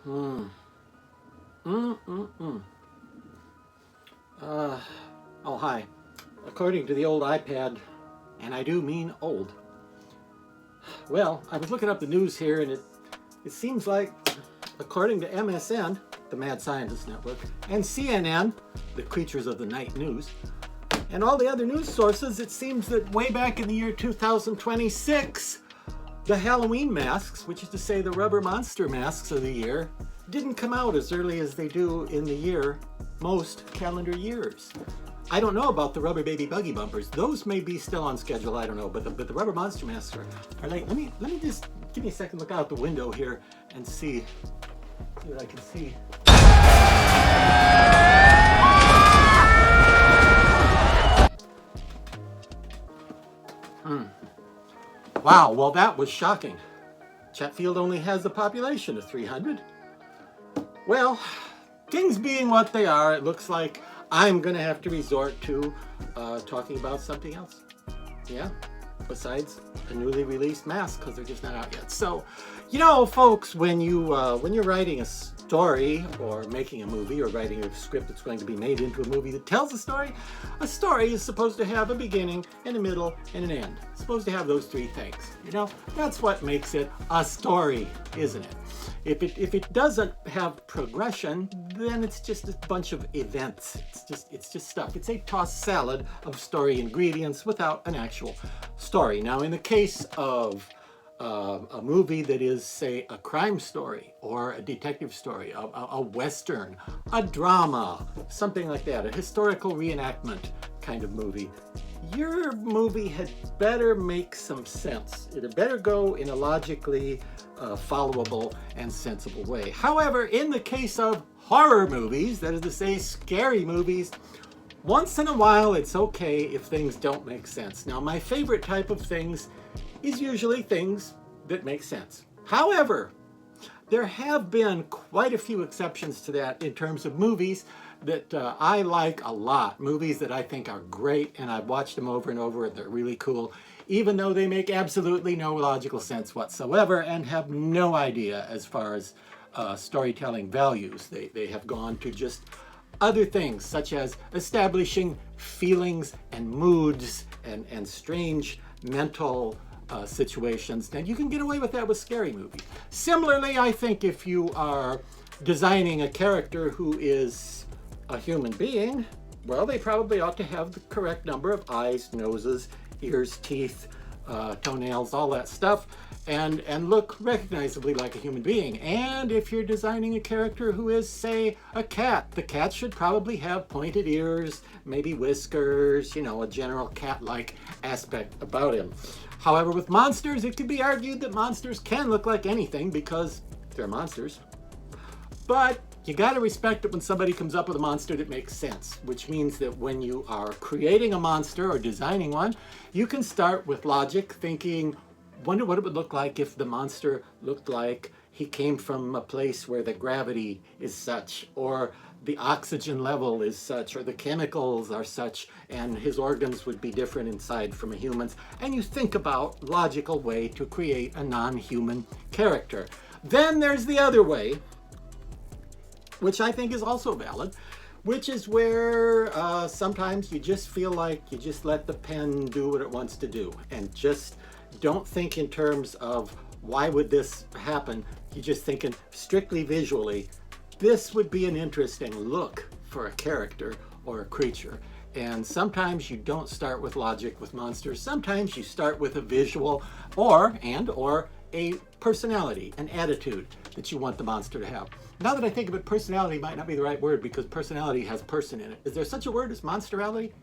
Hmm. Oh, hi. According to the old iPad, and I do mean old. Well, I was looking up the news here, and it seems like, according to MSN, the Mad Scientist Network, and CNN, the Creatures of the Night News, and all the other news sources, it seems that way back in the year 2026, the Halloween masks, which is to say the rubber monster masks of the year, didn't come out as early as they do in the year most calendar years. I don't know about the rubber baby buggy bumpers. Those may be still on schedule, I don't know, but the rubber monster masks are late. Let me just give me a second, look out the window here and see what I can see. Wow, well that was shocking. Chatfield only has a population of 300. Well, things being what they are, it looks like I'm going to have to resort to talking about something else. Yeah, besides a newly released mask, because they're just not out yet. So, you know, folks, when you're writing a story or making a movie or writing a script that's going to be made into a movie that tells a story is supposed to have a beginning and a middle and an end. It's supposed to have those three things. You know, that's what makes it a story, isn't it? If it doesn't have progression, then it's just a bunch of events. It's just stuff. It's a tossed salad of story ingredients without an actual story. Now, in the case of a movie that is, say, a crime story or a detective story, a western, a drama, something like that, a historical reenactment kind of movie, your movie had better make some sense. It had better go in a logically followable and sensible way. However, in the case of horror movies, that is to say scary movies, once in a while it's okay if things don't make sense. Now, my favorite type of things is usually things that make sense. However, there have been quite a few exceptions to that in terms of movies that I like a lot. Movies that I think are great, and I've watched them over and over, and they're really cool, even though they make absolutely no logical sense whatsoever and have no idea as far as storytelling values. They have gone to just other things, such as establishing feelings and moods and strange mental situations. Now, you can get away with that with scary movies. Similarly, I think if you are designing a character who is a human being, well, they probably ought to have the correct number of eyes, noses, ears, teeth, toenails, all that stuff, and look recognizably like a human being. And if you're designing a character who is, say, a cat, the cat should probably have pointed ears, maybe whiskers, you know, a general cat-like aspect about him. However, with monsters, it could be argued that monsters can look like anything because they're monsters. But you got to respect it when somebody comes up with a monster that makes sense, which means that when you are creating a monster or designing one, you can start with logic, thinking, wonder what it would look like if the monster looked like he came from a place where the gravity is such, or the oxygen level is such, or the chemicals are such, and his organs would be different inside from a human's. And you think about a logical way to create a non-human character. Then there's the other way, which I think is also valid, which is where sometimes you just feel like you just let the pen do what it wants to do and just don't think in terms of why would this happen. You're just thinking strictly visually, this would be an interesting look for a character or a creature. And sometimes you don't start with logic with monsters. Sometimes you start with a visual or a personality, an attitude that you want the monster to have. Now that I think of it, personality might not be the right word because personality has person in it. Is there such a word as monsterality?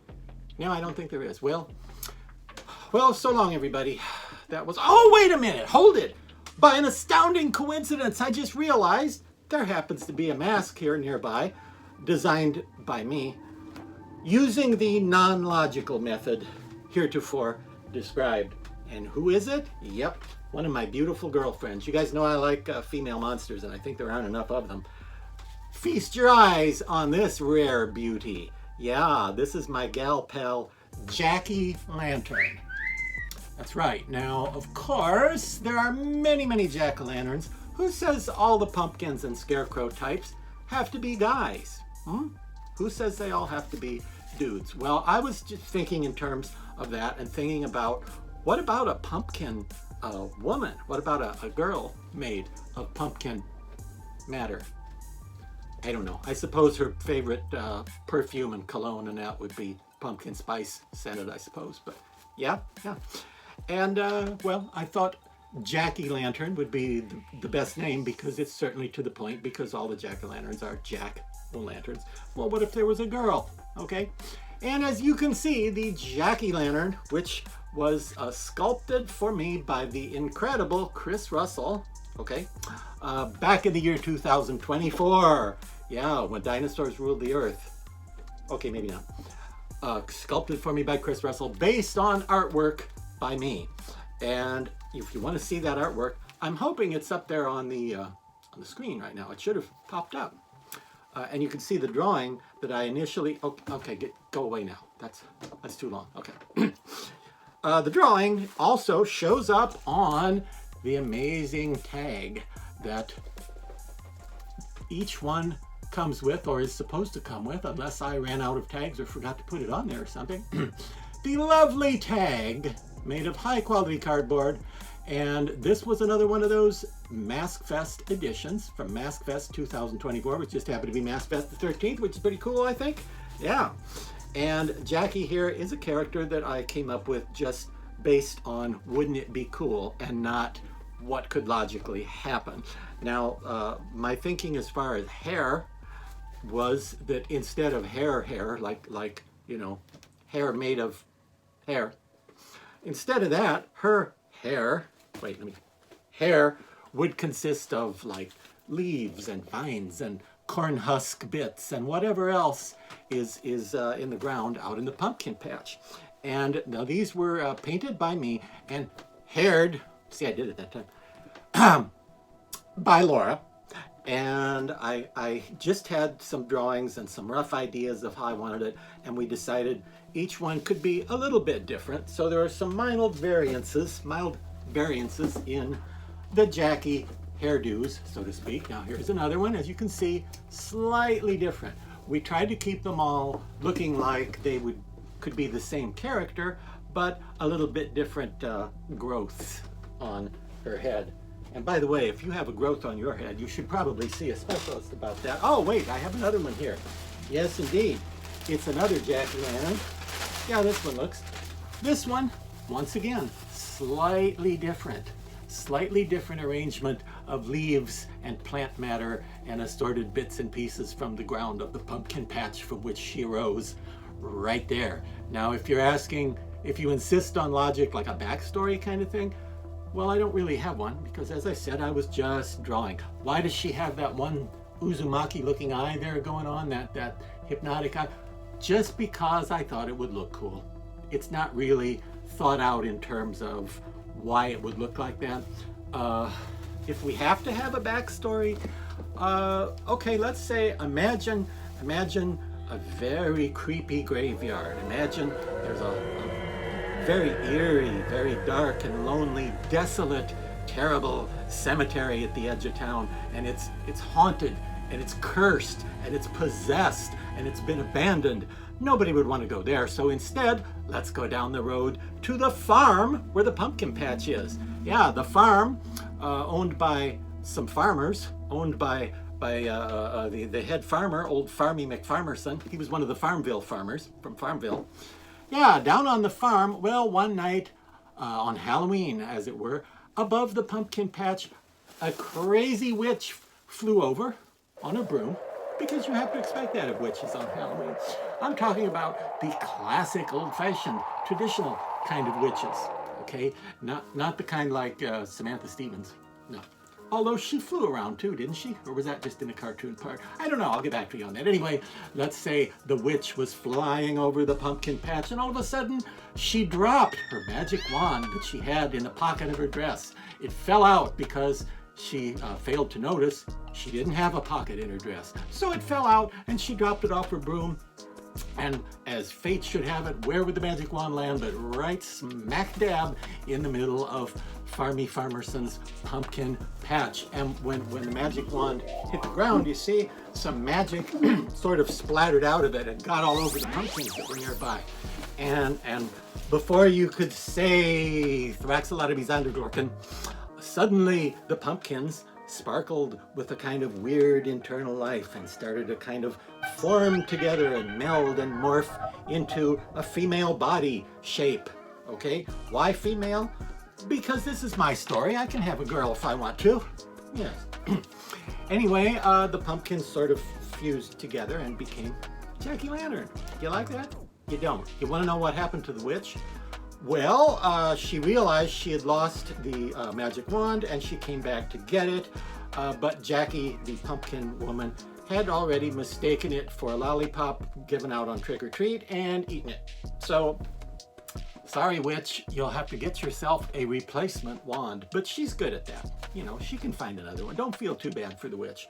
No, I don't think there is. Well, so long, everybody. That was... Oh, wait a minute. Hold it. By an astounding coincidence, I just realized there happens to be a mask here nearby, designed by me, using the non-logical method heretofore described. And who is it? Yep, one of my beautiful girlfriends. You guys know I like female monsters, and I think there aren't enough of them. Feast your eyes on this rare beauty. Yeah, this is my gal pal, Jackie Lantern. That's right. Now, of course, there are many, many jack-o'-lanterns Who says all the pumpkins and scarecrow types have to be guys? Who says they all have to be dudes? Well, I was just thinking in terms of that and thinking about, what about a pumpkin woman? What about a girl made of pumpkin matter? I don't know. I suppose her favorite perfume and cologne and that would be pumpkin spice scented, I suppose. But yeah. And well, I thought Jack-o'-lantern would be the best name because it's certainly to the point, because all the jack-o'-lanterns are jack-o'-lanterns. Well, what if there was a girl? Okay. And as you can see, the Jack-o'-lantern, which was sculpted for me by the incredible Chris Russell, okay, back in the year 2024. Yeah, when dinosaurs ruled the earth. Okay, maybe not. Sculpted for me by Chris Russell, based on artwork by me. And if you want to see that artwork, I'm hoping it's up there on the screen right now. It should have popped up. And you can see the drawing that I initially, okay, go away now. That's too long, okay. The drawing also shows up on the amazing tag that each one comes with, or is supposed to come with, unless I ran out of tags or forgot to put it on there or something. The lovely tag made of high quality cardboard. And this was another one of those Maskwizard editions from Maskwizard 2024, which just happened to be Maskwizard the 13th, which is pretty cool, I think. Yeah. And Jackie here is a character that I came up with just based on wouldn't it be cool and not what could logically happen. Now, my thinking as far as hair was that instead of hair, like you know, hair made of hair, instead of that, her hair would consist of like leaves and vines and corn husk bits and whatever else is in the ground out in the pumpkin patch. And now these were painted by me and haired, see I did it that time, by Laura. And I just had some drawings and some rough ideas of how I wanted it, and we decided each one could be a little bit different. So there are some mild variances in the Jackie hairdos, so to speak. Now here's another one, as you can see, slightly different. We tried to keep them all looking like they could be the same character, but a little bit different growth on her head. And by the way, if you have a growth on your head, you should probably see a specialist about that. Oh wait, I have another one here. Yes indeed, it's another Jack-o'-lantern. Yeah, this one, once again, slightly different arrangement of leaves and plant matter and assorted bits and pieces from the ground of the pumpkin patch from which she arose, right there. Now, if you're asking, if you insist on logic, like a backstory kind of thing, well, I don't really have one, because as I said, I was just drawing. Why does she have that one Uzumaki looking eye there going on, that hypnotic eye? Just because I thought it would look cool. It's not really thought out in terms of why it would look like that. If we have to have a backstory, okay, let's say, imagine a very creepy graveyard. Imagine there's a very eerie, very dark and lonely, desolate, terrible cemetery at the edge of town, and it's haunted, and it's cursed, and it's possessed, and it's been abandoned. Nobody would want to go there, so instead, let's go down the road to the farm where the pumpkin patch is. Yeah, the farm, owned by some farmers, owned by the head farmer, old Farmy McFarmerson. He was one of the Farmville farmers from Farmville. Yeah, down on the farm, well, one night, on Halloween, as it were, above the pumpkin patch, a crazy witch flew over on a broom, because you have to expect that of witches on Halloween. I'm talking about the classic, old-fashioned, traditional kind of witches, okay? Not the kind like Samantha Stevens, no. Although she flew around too, didn't she? Or was that just in a cartoon part? I don't know, I'll get back to you on that. Anyway, let's say the witch was flying over the pumpkin patch, and all of a sudden, she dropped her magic wand that she had in the pocket of her dress. It fell out because she failed to notice she didn't have a pocket in her dress. So it fell out, and she dropped it off her broom, And as fate should have it, where would the magic wand land but right smack dab in the middle of Farmy Farmerson's pumpkin patch. And when the magic wand hit the ground, you see some magic sort of splattered out of it and got all over the pumpkins that were nearby. And before you could say Thraxalotibizanderdorken, suddenly the pumpkins sparkled with a kind of weird internal life and started to kind of form together and meld and morph into a female body shape. Okay, why female? Because this is my story. I can have a girl if I want to. Yes. Anyway, the pumpkins sort of fused together and became Jack-o'-lantern. You like that? You don't. You want to know what happened to the witch? Well, she realized she had lost the magic wand and she came back to get it, but Jackie, the pumpkin woman, had already mistaken it for a lollipop given out on trick or treat and eaten it. So, sorry witch, you'll have to get yourself a replacement wand, but she's good at that. You know, she can find another one. Don't feel too bad for the witch.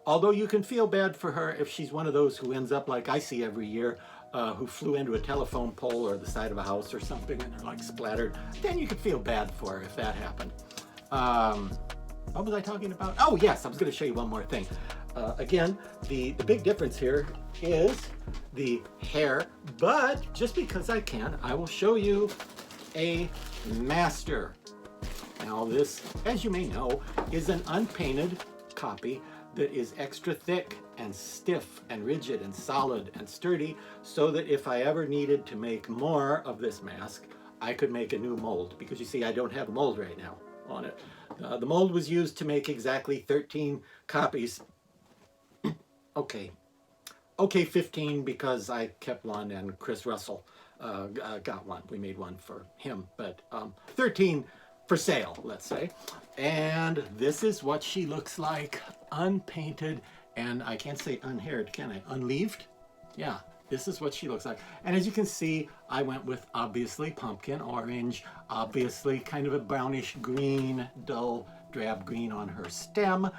Although you can feel bad for her if she's one of those who ends up like I see every year, who flew into a telephone pole or the side of a house or something and they're like splattered. Then you could feel bad for her if that happened. What was I talking about? Oh yes, I was going to show you one more thing. Again, the big difference here is the hair, but just because I can, I will show you a master. Now this, as you may know, is an unpainted copy that is extra thick and stiff and rigid and solid and sturdy, so that if I ever needed to make more of this mask, I could make a new mold, because you see I don't have a mold right now on it. The mold was used to make exactly 13 copies. Okay, 15 because I kept one and Chris Russell got one. We made one for him, but 13 for sale, let's say. And this is what she looks like, unpainted, and I can't say unhaired, can I? Unleaved? Yeah, this is what she looks like. And as you can see, I went with obviously pumpkin orange, obviously kind of a brownish green, dull drab green on her stem,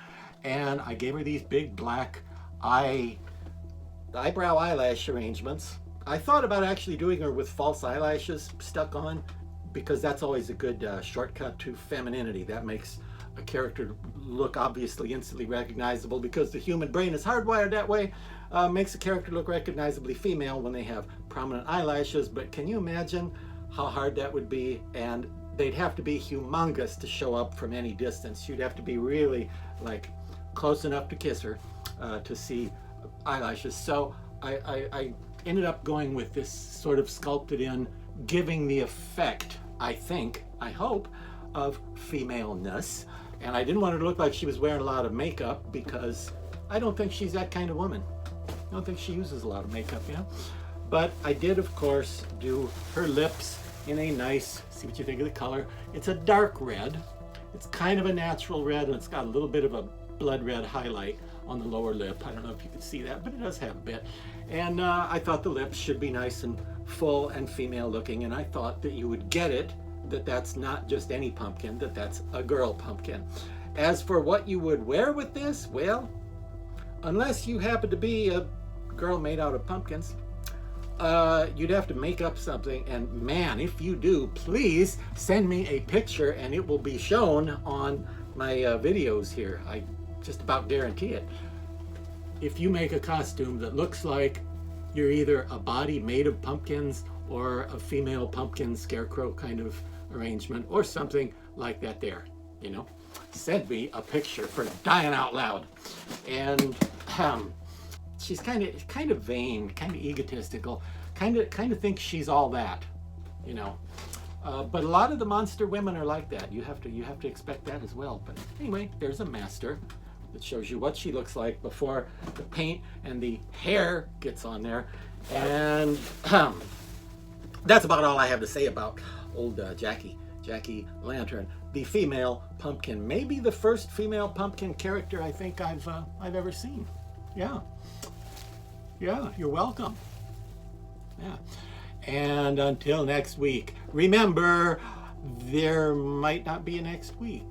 and I gave her these big black eyebrow eyelash arrangements. I thought about actually doing her with false eyelashes stuck on, because that's always a good shortcut to femininity. That makes a character look obviously instantly recognizable, because the human brain is hardwired that way. Makes a character look recognizably female when they have prominent eyelashes. But can you imagine how hard that would be? And they'd have to be humongous to show up from any distance. You'd have to be really like close enough to kiss her to see eyelashes. So I ended up going with this sort of sculpted in, giving the effect, I think, I hope, of femaleness. And I didn't want her to look like she was wearing a lot of makeup, because I don't think she's that kind of woman. I don't think she uses a lot of makeup, you know. But I did, of course, do her lips in a nice, see what you think of the color. It's a dark red. It's kind of a natural red, and it's got a little bit of a blood red highlight on the lower lip. I don't know if you can see that, but it does have a bit. And I thought the lips should be nice and full and female looking, and I thought that you would get it, that that's not just any pumpkin, that that's a girl pumpkin. As for what you would wear with this, well, unless you happen to be a girl made out of pumpkins, you'd have to make up something, and man, if you do, please send me a picture and it will be shown on my videos here. I just about guarantee it. If you make a costume that looks like you're either a body made of pumpkins or a female pumpkin scarecrow kind of arrangement or something like that there, you know, send me a picture for dying out loud. And she's kind of vain, kind of egotistical, kind of thinks she's all that, you know. But a lot of the monster women are like that. You have to expect that as well. But anyway, there's a master that shows you what she looks like before the paint and the hair gets on there. And that's about all I have to say about old Jack-o'-lantern, the female pumpkin. Maybe the first female pumpkin character I think I've ever seen. Yeah, you're welcome. Yeah. And until next week, remember, there might not be a next week.